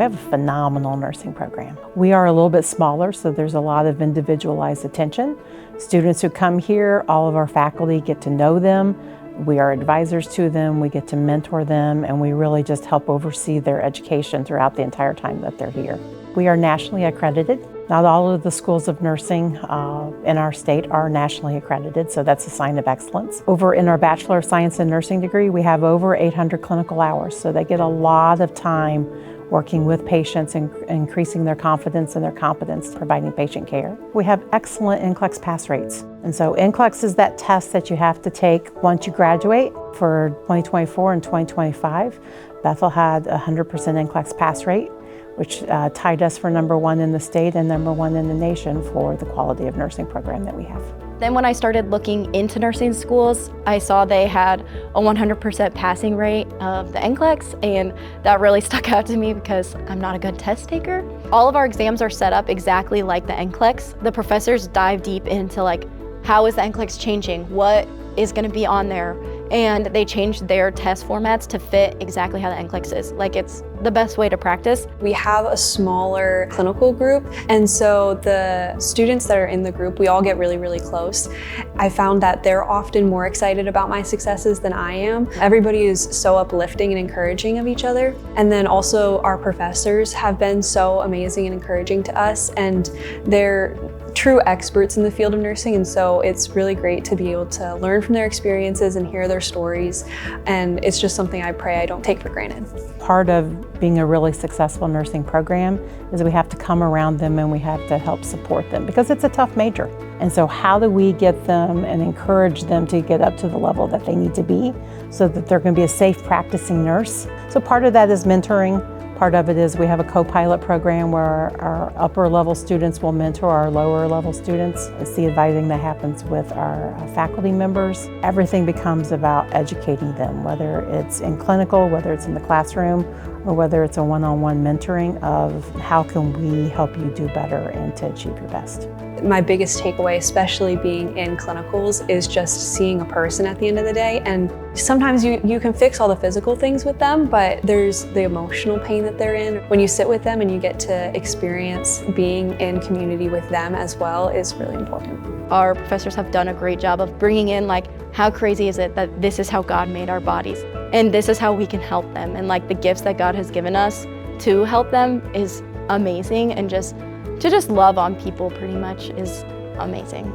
We have a phenomenal nursing program. We are a little bit smaller, so there's a lot of individualized attention. Students who come here, all of our faculty get to know them. We are advisors to them, we get to mentor them, and we really just help oversee their education throughout the entire time that they're here. We are nationally accredited. Not all of the schools of nursing in our state are nationally accredited, so that's a sign of excellence. Over in our Bachelor of Science in Nursing degree, we have over 800 clinical hours, so they get a lot of time working with patients and increasing their confidence and their competence providing patient care. We have excellent NCLEX pass rates. And so NCLEX is that test that you have to take once you graduate. For 2024 and 2025, Bethel had a 100% NCLEX pass rate, which tied us for #1 in the state and #1 in the nation for the quality of nursing program that we have. Then when I started looking into nursing schools, I saw they had a 100% passing rate of the NCLEX, and that really stuck out to me because I'm not a good test taker. All of our exams are set up exactly like the NCLEX. The professors dive deep into how is the NCLEX changing? What is gonna be on there? And they changed their test formats to fit exactly how the NCLEX is. It's the best way to practice. We have a smaller clinical group, and so the students that are in the group, we all get really, really close. I found that they're often more excited about my successes than I am. Everybody is so uplifting and encouraging of each other. And then also our professors have been so amazing and encouraging to us, and they're true experts in the field of nursing, and so it's really great to be able to learn from their experiences and hear their stories, and it's just something I pray I don't take for granted. Part of being a really successful nursing program is we have to come around them and we have to help support them because it's a tough major. And so how do we get them and encourage them to get up to the level that they need to be so that they're going to be a safe practicing nurse? So part of that is mentoring. Part of it is we have a co-pilot program where our upper level students will mentor our lower level students. It's the advising that happens with our faculty members. Everything becomes about educating them, whether it's in clinical, whether it's in the classroom, or whether it's a one-on-one mentoring of how can we help you do better and to achieve your best. My biggest takeaway, especially being in clinicals, is just seeing a person at the end of the day. And sometimes you can fix all the physical things with them, but there's the emotional pain that they're in. When you sit with them and you get to experience being in community with them as well is really important. Our professors have done a great job of bringing in how crazy is it that this is how God made our bodies and this is how we can help them, and the gifts that God has given us to help them is amazing, and to just love on people pretty much is amazing.